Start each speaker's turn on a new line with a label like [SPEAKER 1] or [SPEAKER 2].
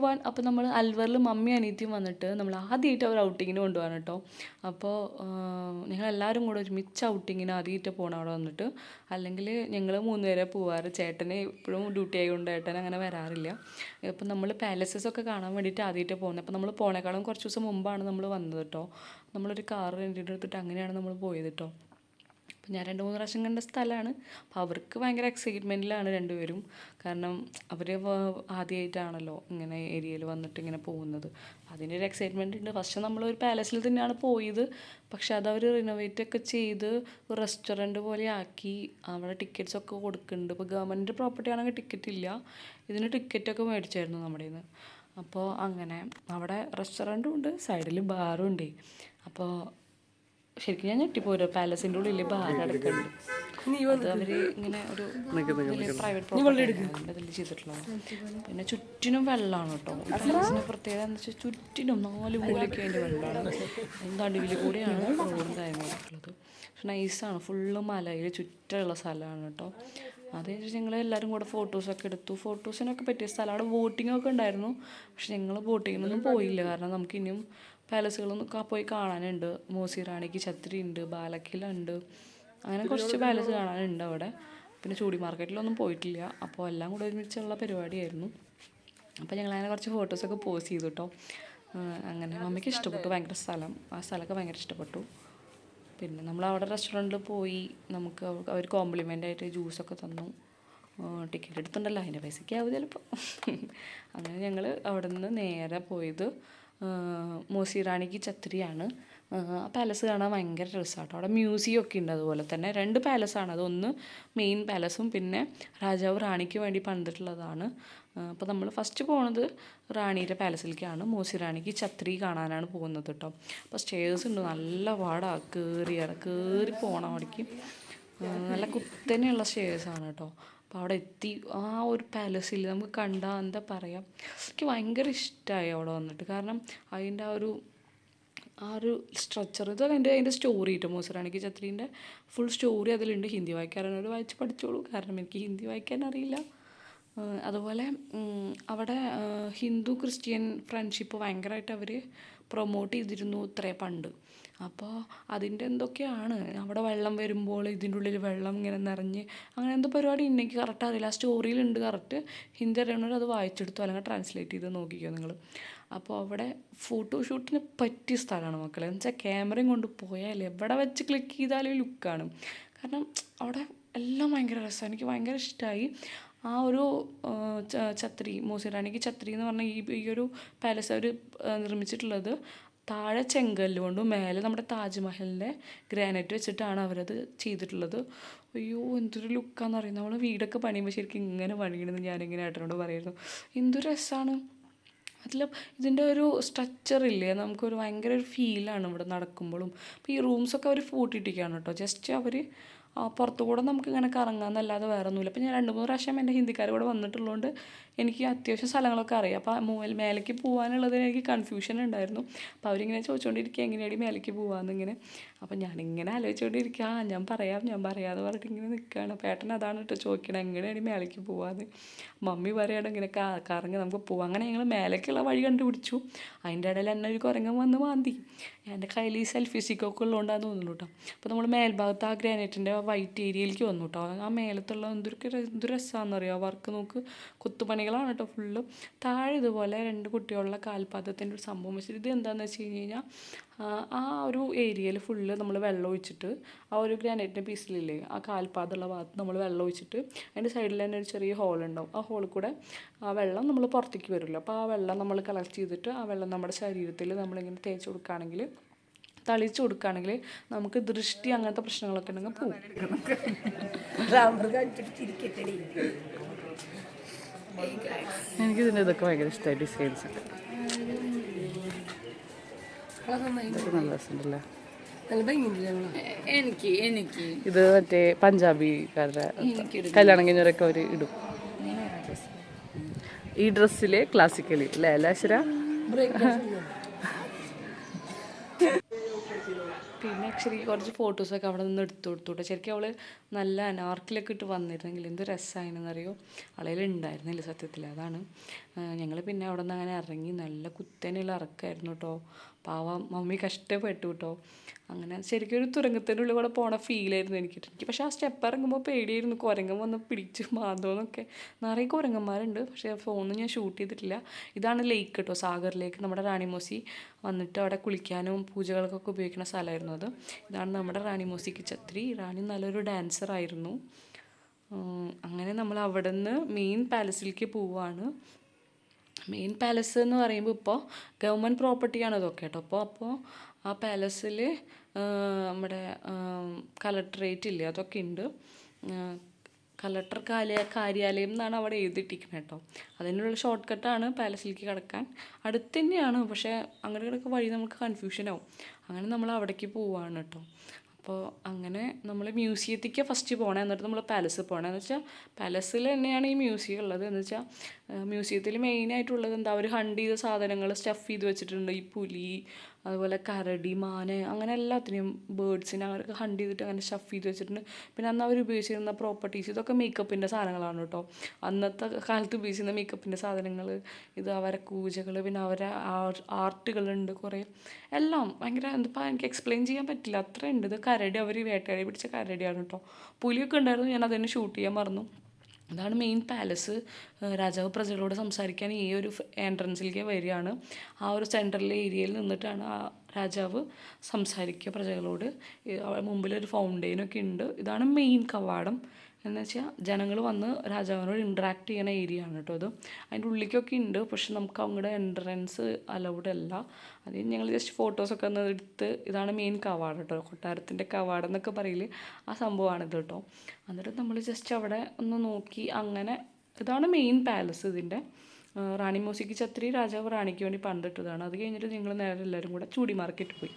[SPEAKER 1] പോകാൻ. അപ്പോൾ നമ്മൾ അൽവറിൽ മമ്മി അനിയത്തിയും വന്നിട്ട് നമ്മൾ ആദ്യമായിട്ട് അവർ ഔട്ടിങ്ങിന് കൊണ്ടുപോകാൻ കേട്ടോ. അപ്പോൾ ഞങ്ങളെല്ലാവരും കൂടെ ഒരുമിച്ച് ഔട്ടിങ്ങിന് ആദ്യമായിട്ട് പോകണം അവിടെ വന്നിട്ട്. അല്ലെങ്കിൽ ഞങ്ങൾ 3 പേരെ പോവാറ്. ചേട്ടന് ഇപ്പോഴും ഡ്യൂട്ടി ആയതുകൊണ്ട് ഏട്ടൻ അങ്ങനെ വരാറില്ല. ഇപ്പം നമ്മൾ പാലസസ് ഒക്കെ കാണാൻ വേണ്ടിയിട്ട് ആദ്യമായിട്ട് പോകുന്നത്. അപ്പോൾ നമ്മൾ പോണേക്കാളും കുറച്ച് ദിവസം മുമ്പാണ് നമ്മൾ വന്നത് കേട്ടോ. നമ്മളൊരു കാർ റെൻ്റിന് എടുത്തിട്ട് അങ്ങനെയാണ് നമ്മൾ പോയത് കേട്ടോ. അപ്പം ഞാൻ 2-3 പ്രാവശ്യം കണ്ട സ്ഥലമാണ്. അപ്പോൾ അവർക്ക് ഭയങ്കര എക്സൈറ്റ്മെൻറ്റിലാണ് രണ്ടുപേരും. കാരണം അവർ ആദ്യമായിട്ടാണല്ലോ ഇങ്ങനെ ഏരിയയിൽ വന്നിട്ട് ഇങ്ങനെ പോകുന്നത്. അതിൻ്റെ ഒരു എക്സൈറ്റ്മെൻറ്റ് ഉണ്ട്. ഫസ്റ്റ് നമ്മളൊരു പാലസിൽ തന്നെയാണ് പോയത്. പക്ഷെ അതവർ റിനോവേറ്റ് ഒക്കെ ചെയ്ത് റെസ്റ്റോറൻറ്റ് പോലെ ആക്കി അവിടെ ടിക്കറ്റ്സൊക്കെ കൊടുക്കുന്നുണ്ട്. ഇപ്പോൾ ഗവൺമെൻറ് പ്രോപ്പർട്ടി ആണെങ്കിൽ ടിക്കറ്റ് ഇല്ല. ഇതിന് ടിക്കറ്റൊക്കെ മേടിച്ചായിരുന്നു നമ്മുടെ നിന്ന്. അപ്പോൾ അങ്ങനെ അവിടെ റെസ്റ്റോറൻറ്റും ഉണ്ട്, സൈഡിൽ ബാറും ഉണ്ട്. അപ്പോൾ ശരിക്കും ഞാൻ ഞെട്ടിപ്പോരും. പാലസിൻ്റെ ഉള്ളിൽ ബാർ അടക്കുന്നുണ്ട്. അത് അവർ ഇങ്ങനെ ഒരു പ്രൈവറ്റ് പ്രോപ്പർട്ടി അതിൽ ചെയ്തിട്ടുള്ളത്. പിന്നെ ചുറ്റിനും വെള്ളമാണ് കേട്ടോ. പാലസിൻ്റെ പ്രത്യേകത എന്ന് വെച്ചാൽ ചുറ്റിനും 4 മൂലയ്ക്ക് അതിൻ്റെ വെള്ളമാണ്. നടുവിൽ കൂടെയാണ് റോഡും കാര്യങ്ങളൊക്കെ ഉള്ളത്. പക്ഷെ നൈസാണ്. ഫുള്ള് മലയിൽ ചുറ്റുള്ള സ്ഥലമാണ് കേട്ടോ. അത് കഴിഞ്ഞിട്ട് ഞങ്ങൾ എല്ലാവരും കൂടെ ഫോട്ടോസൊക്കെ എടുത്തു. ഫോട്ടോസിനൊക്കെ പറ്റിയ സ്ഥലം. അവിടെ ബോട്ടിങ്ങൊക്കെ ഉണ്ടായിരുന്നു. പക്ഷെ ഞങ്ങൾ ബോട്ടിങ്ങിനൊന്നും പോയില്ല. കാരണം നമുക്ക് ഇനിയും പാലസുകളൊന്നും പോയി കാണാനുണ്ട്. മോസി റാണിക്ക് ഛത്രി ഉണ്ട്, ബാലക്കില ഉണ്ട്, അങ്ങനെ കുറച്ച് പാലസ് കാണാനുണ്ട് അവിടെ. പിന്നെ ചൂടി മാർക്കറ്റിലൊന്നും പോയിട്ടില്ല. അപ്പോൾ എല്ലാം കൂടെ ഒരുമിച്ചുള്ള പരിപാടിയായിരുന്നു. അപ്പോൾ ഞങ്ങളങ്ങനെ കുറച്ച് ഫോട്ടോസൊക്കെ പോസ്റ്റ് ചെയ്തു കേട്ടോ. അങ്ങനെ മമ്മിക്ക് ഇഷ്ടപ്പെട്ടു ഭയങ്കര സ്ഥലം. ആ സ്ഥലമൊക്കെ ഭയങ്കര ഇഷ്ടപ്പെട്ടു. പിന്നെ നമ്മൾ അവിടെ റെസ്റ്റോറൻറ്റിൽ പോയി. നമുക്ക് അവർ കോംപ്ലിമെൻ്റ് ആയിട്ട് ജ്യൂസൊക്കെ തന്നു. ടിക്കറ്റ് എടുത്തിട്ടുണ്ടല്ലോ, അതിൻ്റെ പൈസയ്ക്ക് ആവും ചിലപ്പോൾ. അങ്ങനെ ഞങ്ങൾ അവിടെ നിന്ന് നേരെ പോയത് മോസി റാണിക്ക് ഛത്രിയാണ്. പാലസ് കാണാൻ ഭയങ്കര രസമാട്ടോ. അവിടെ മ്യൂസിയം ഒക്കെ ഉണ്ട്. അതുപോലെ തന്നെ 2 പാലസാണ്. അതൊന്ന് മെയിൻ പാലസും പിന്നെ രാജാവ് റാണിക്ക് വേണ്ടി പണിതിട്ടുള്ളതാണ്. അപ്പോൾ നമ്മൾ ഫസ്റ്റ് പോകുന്നത് റാണിയുടെ പാലസിലേക്കാണ്. മോസി റാണിക്ക് ഛത്രി കാണാനാണ് പോകുന്നത് കേട്ടോ. അപ്പോൾ സ്റ്റേഴ്സ് ഉണ്ട്, നല്ല പാടാണ് കയറി പോകണം അവിടേക്ക്. നല്ല കുത്തനെയുള്ള സ്റ്റേഴ്സാണ് കേട്ടോ. അപ്പോൾ അവിടെ എത്തി. ആ ഒരു പാലസിൽ നമുക്ക് കണ്ടാൽ എന്താ പറയുക, എനിക്ക് ഭയങ്കര ഇഷ്ടമായി അവിടെ വന്നിട്ട്. കാരണം അതിൻ്റെ ആ ഒരു സ്ട്രക്ചർ, ഇതൊക്കെ അതിൻ്റെ സ്റ്റോറി കിട്ടും. മോസി റാണിക്ക് ഛത്രീൻ്റെ ഫുൾ സ്റ്റോറി അതിലുണ്ട്. ഹിന്ദി വായിക്കാറുള്ളവർ വായിച്ച് പഠിച്ചോളൂ. കാരണം എനിക്ക് ഹിന്ദി വായിക്കാൻ അറിയില്ല. അതുപോലെ അവിടെ ഹിന്ദു ക്രിസ്ത്യൻ ഫ്രണ്ട്ഷിപ്പ് ഭയങ്കരമായിട്ട് അവർ പ്രൊമോട്ട് ചെയ്തിരുന്നു ഇത്രേ പണ്ട്. അപ്പോൾ അതിൻ്റെ എന്തൊക്കെയാണ് അവിടെ വെള്ളം വരുമ്പോൾ ഇതിൻ്റെ ഉള്ളിൽ വെള്ളം ഇങ്ങനെ നിറഞ്ഞ് അങ്ങനെ എന്തോ പരിപാടി ഉണ്ട്. എനിക്ക് കറക്റ്റ് അറിയില്ല. ആ സ്റ്റോറിയിലുണ്ട് കറക്റ്റ്. ഹിന്ദി അറിയണവർ അത് വായിച്ചെടുത്തു, അല്ലെങ്കിൽ ട്രാൻസ്ലേറ്റ് ചെയ്ത് നോക്കിക്കോ നിങ്ങൾ. അപ്പോൾ അവിടെ ഫോട്ടോഷൂട്ടിന് പറ്റിയ സ്ഥലമാണ് മക്കളെ. എന്ന് വെച്ചാൽ ക്യാമറയും കൊണ്ട് പോയാൽ എവിടെ വെച്ച് ക്ലിക്ക് ചെയ്താലും ലുക്കാണ്. കാരണം അവിടെ എല്ലാം ഭയങ്കര രസമാണ്. എനിക്ക് ഭയങ്കര ഇഷ്ടമായി. ആ ഒരു ഛത്രി, മോസി റാണിക്ക് ഛത്രി എന്ന് പറഞ്ഞാൽ ഈ ഒരു പാലസ് അവർ നിർമ്മിച്ചിട്ടുള്ളത് താഴെ ചെങ്കല്ല് കൊണ്ടും മേലെ നമ്മുടെ താജ്മഹലിൻ്റെ ഗ്രാനൈറ്റ് വെച്ചിട്ടാണ് അവരത് ചെയ്തിട്ടുള്ളത്. അയ്യോ എന്തൊരു ലുക്കാന്ന് പറയുന്നത്. നമ്മൾ വീടൊക്കെ പണിയുമ്പോൾ ശരിക്കും ഇങ്ങനെ പണിയണമെന്ന് ഞാനിങ്ങനെ ഏട്ടനോട് പറയുന്നു. എന്തൊരു രസമാണ്. അതിൽ ഇതിൻ്റെ ഒരു സ്ട്രക്ചറില്ലേ, നമുക്കൊരു ഭയങ്കര ഒരു ഫീലാണ് ഇവിടെ നടക്കുമ്പോഴും. അപ്പോൾ ഈ റൂംസൊക്കെ അവർ പൂട്ടിയിട്ടിരിക്കുകയാണ് കേട്ടോ. ജസ്റ്റ് അവർ പുറത്തുകൂടെ നമുക്ക് ഇങ്ങനെ കറങ്ങാമെന്നല്ലാതെ വേറെ ഒന്നുമില്ല. അപ്പോൾ ഞാൻ 2-3 പ്രാവശ്യം എൻ്റെ ഹിന്ദിക്കാർ കൂടെ വന്നിട്ടുള്ളതുകൊണ്ട് എനിക്ക് അത്യാവശ്യം സ്ഥലങ്ങളൊക്കെ അറിയാം. അപ്പോൾ മേലേക്ക് പോകാനുള്ളതിന് എനിക്ക് കൺഫ്യൂഷൻ ഉണ്ടായിരുന്നു. അപ്പോൾ അവരിങ്ങനെ ചോദിച്ചുകൊണ്ടിരിക്കുക എങ്ങനെയാണ് മേലേക്ക് പോകാമെന്നിങ്ങനെ. അപ്പോൾ ഞാനിങ്ങനെ ആലോചിച്ചുകൊണ്ടിരിക്കുക. ഞാൻ പറയാമെന്ന് പറഞ്ഞിട്ട് ഇങ്ങനെ നിൽക്കുകയാണ്. അപ്പോൾ ഏട്ടൻ അതാണ് കേട്ടോ ചോദിക്കണം, എങ്ങനെയാണ് മേലേക്ക് പോകാമെന്ന്. മമ്മി പറയുകയാണ് ഇങ്ങനെ കറങ്ങി നമുക്ക് പോകാം. അങ്ങനെ ഞങ്ങൾ മേലേക്കുള്ള വഴി കണ്ടുപിടിച്ചു. അതിൻ്റെ ഇടയിൽ എന്നെ ഒരു കുരങ്ങൻ വന്ന് മാന്തി. എൻ്റെ കയ്യിൽ ഈ സെൽഫി സ്റ്റിക്കൊക്കെ ഉള്ളതുകൊണ്ടാന്ന് തോന്നുന്നു കേട്ടോ. അപ്പോൾ നമ്മൾ മേൽഭാഗത്ത് ആ ഗ്രാനൈറ്റിൻ്റെ വൈറ്റ് ഏരിയയിലേക്ക് വന്നു കേട്ടോ. ആ മേലത്തുള്ള എന്തൊരു രസമാണെന്നറിയാം. വർക്ക് നോക്ക്, കുത്തുപണികളാണ് കേട്ടോ ഫുള്ള്. താഴെ ഇതുപോലെ 2 കുട്ടികളുടെ കാൽപാദത്തിൻ്റെ ഒരു സംഭവം വെച്ചിട്ട്, ഇത് എന്താണെന്ന് വെച്ച് കഴിഞ്ഞാൽ ആ ഒരു ഏരിയയിൽ ഫുള്ള് നമ്മൾ വെള്ളം ഒഴിച്ചിട്ട് ആ ഒരു ഗ്രാനൈറ്റിൻ്റെ പീസിലില്ലേ ആ കാൽപാദമുള്ള ഭാഗത്ത് നമ്മൾ വെള്ളം ഒഴിച്ചിട്ട് അതിൻ്റെ സൈഡിൽ തന്നെ ഒരു ചെറിയ ഹോൾ ഉണ്ടാവും. ആ ഹോളിൽ കൂടെ ആ വെള്ളം നമ്മൾ പുറത്തേക്ക് വരുമല്ലോ. അപ്പോൾ ആ വെള്ളം നമ്മൾ കളക്ട് ചെയ്തിട്ട് ആ വെള്ളം നമ്മുടെ ശരീരത്തിൽ നമ്മളിങ്ങനെ തേച്ച് കൊടുക്കുകയാണെങ്കിൽ, തളിച്ച് കൊടുക്കുകയാണെങ്കിൽ നമുക്ക് ദൃഷ്ടി അങ്ങനത്തെ പ്രശ്നങ്ങളൊക്കെ ഉണ്ടെങ്കിൽ പോകും. എനിക്കിതിൻ്റെ ഇതൊക്കെ ഭയങ്കര ഇഷ്ടമായി. ഡിസൈൻസ് ഒക്കെ നല്ല രസമുണ്ടല്ലേ. എനിക്ക് ഇത് മറ്റേ പഞ്ചാബിക്കാരുടെ കല്യാണം കഴിഞ്ഞവരൊക്കെ അവർ ഇടും ഈ ഡ്രസ്സില്. ക്ലാസിക്കലി അല്ലേ അശ്വര? പിന്നെ ശരിക്കും കുറച്ച് ഫോട്ടോസൊക്കെ അവിടെ നിന്ന് എടുത്തു കൊടുത്തു കേട്ടോ. ശരിക്കും അവൾ നല്ല അനാർക്കിലൊക്കെ ഇട്ട് വന്നിരുന്നെങ്കിൽ എന്ത് രസമായിരുന്നെന്നറിയോ. അവളതിൽ ഉണ്ടായിരുന്നില്ല സത്യത്തിൽ. അതാണ് ഞങ്ങൾ പിന്നെ അവിടെ നിന്ന് അങ്ങനെ ഇറങ്ങി. നല്ല കുത്തനെയുള്ള ഇറക്കമായിരുന്നു കേട്ടോ. പാവം മമ്മി കഷ്ടപ്പെട്ടു കേട്ടോ. അങ്ങനെ ശരിക്കും ഒരു തുരങ്കത്തിൻ്റെ ഉള്ളിൽ കൂടെ പോണ ഫീലായിരുന്നു എനിക്ക്. പക്ഷേ ആ സ്റ്റെപ്പ് ഇറങ്ങുമ്പോൾ പേടിയായിരുന്നു, കുരങ്ങൻ വന്ന് പിടിച്ച് മാന്തോന്നൊക്കെ. നിറയെ കുരങ്ങന്മാരുണ്ട്, പക്ഷേ ഫോണിൽ ഞാൻ ഷൂട്ട് ചെയ്തിട്ടില്ല. ഇതാണ് ലേക്ക് കേട്ടോ, സാഗർ ലേക്ക്. നമ്മുടെ റാണി മോസി വന്നിട്ട് അവിടെ കുളിക്കാനും പൂജകൾക്കൊക്കെ ഉപയോഗിക്കുന്ന സ്ഥലമായിരുന്നു അത്. ഇതാണ് നമ്മുടെ റാണി മോസിക്ക് ഛത്രി. റാണി നല്ലൊരു ഡാൻസറായിരുന്നു. അങ്ങനെ നമ്മൾ അവിടെ നിന്ന് മെയിൻ പാലസിലേക്ക് പോവുകയാണ്. മെയിൻ പാലസ് എന്ന് പറയുമ്പോൾ ഇപ്പോൾ ഗവൺമെൻറ് പ്രോപ്പർട്ടിയാണ് ഇതൊക്കെ കേട്ടോ. അപ്പോൾ ആ പാലസിൽ നമ്മുടെ കളക്ടറേറ്റ് ഇല്ലേ, അതൊക്കെ ഉണ്ട്. കളക്ടർ കാര്യാലയം എന്നാണ് അവിടെ എഴുതിയിട്ടിരിക്കുന്നത് കേട്ടോ. അതിനുള്ള ഷോർട്ട് കട്ടാണ് പാലസിലേക്ക് കിടക്കാൻ. അടുത്ത് തന്നെയാണ്, പക്ഷേ അങ്ങോട്ട് കിടക്കുക വഴി നമുക്ക് കൺഫ്യൂഷനാവും. അങ്ങനെ നമ്മൾ അവിടേക്ക് പോവുകയാണ് കേട്ടോ. അപ്പോൾ അങ്ങനെ നമ്മൾ മ്യൂസിയത്തേക്ക് ഫസ്റ്റ് പോകണം, എന്നിട്ട് നമ്മൾ പാലസ് പോകണം. എന്ന് വെച്ചാൽ പാലസിൽ തന്നെയാണ് ഈ മ്യൂസിയം ഉള്ളത്. എന്ന് വെച്ചാൽ മ്യൂസിയത്തിൽ മെയിനായിട്ടുള്ളത് എന്താ, അവർ ഹണ്ട് ചെയ്ത സാധനങ്ങൾ സ്റ്റഫ് ചെയ്ത് വെച്ചിട്ടുണ്ട്. ഈ പുലി, അതുപോലെ കരടി, മാന, അങ്ങനെ എല്ലാത്തിനെയും ബേർഡ്സിനെ അവർക്ക് ഹണ്ട് ചെയ്തിട്ട് അങ്ങനെ സ്റ്റഫ് ചെയ്ത് വെച്ചിട്ടുണ്ട്. പിന്നെ അന്ന് അവർ ഉപയോഗിച്ചിരുന്ന പ്രോപ്പർട്ടീസ്, ഇതൊക്കെ മേക്കപ്പിൻ്റെ സാധനങ്ങളാണ് കേട്ടോ. അന്നത്തെ കാലത്ത് ഉപയോഗിച്ചിരുന്ന മേക്കപ്പിൻ്റെ സാധനങ്ങൾ, ഇത് അവരെ കൂജകൾ, പിന്നെ അവരെ ആർട്ടുകളുണ്ട് കുറേ. എല്ലാം ഭയങ്കര എന്താ എനിക്ക് എക്സ്പ്ലെയിൻ ചെയ്യാൻ പറ്റില്ല, അത്രയുണ്ട്. ഇത് കരടി, അവർ വേട്ടയാടി പിടിച്ച കരടിയാണ് കേട്ടോ. പുലിയൊക്കെ ഉണ്ടായിരുന്നു, ഞാൻ അതിന് ഷൂട്ട് ചെയ്യാൻ മറന്നു. അതാണ് മെയിൻ പാലസ്. രാജാവ് പ്രജകളോട് സംസാരിക്കാൻ ഈ ഒരു എൻട്രൻസിലേക്ക് വരികയാണ്. ആ ഒരു സെൻട്രൽ ഏരിയയിൽ നിന്നിട്ടാണ് ആ രാജാവ് സംസാരിക്കുക പ്രജകളോട്. മുമ്പിലൊരു ഫൗണ്ടെയിനൊക്കെ ഉണ്ട്. ഇതാണ് മെയിൻ കവാടം. എന്ന് വെച്ചാൽ ജനങ്ങൾ വന്ന് രാജാവിനോട് ഇൻട്രാക്ട് ചെയ്യുന്ന ഏരിയ ആണ് കേട്ടോ അത്. അതിൻ്റെ ഉള്ളിലേക്കൊക്കെ ഉണ്ട്, പക്ഷെ നമുക്ക് അങ്ങോട്ട് എൻട്രൻസ് അലൗഡ് അല്ല. അത് ഞങ്ങൾ ജസ്റ്റ് ഫോട്ടോസൊക്കെ ഒന്ന് എടുത്ത്, ഇതാണ് മെയിൻ കവാടം കേട്ടോ. കൊട്ടാരത്തിൻ്റെ കവാടം എന്നൊക്കെ പറയില്ലേ, ആ സംഭവമാണിത് കേട്ടോ. എന്നിട്ട് നമ്മൾ ജസ്റ്റ് അവിടെ ഒന്ന് നോക്കി. അങ്ങനെ ഇതാണ് മെയിൻ പാലസ് ഇതിൻ്റെ. റാണി മോസിക്ക് ഛത്രി രാജാവ് റാണിക്ക് വേണ്ടി പണ്ടിട്ടതാണ്. അത് കഴിഞ്ഞിട്ട് ഞങ്ങൾ നേരെ എല്ലാവരും കൂടെ ചൂടി മാർക്കറ്റ് പോയി.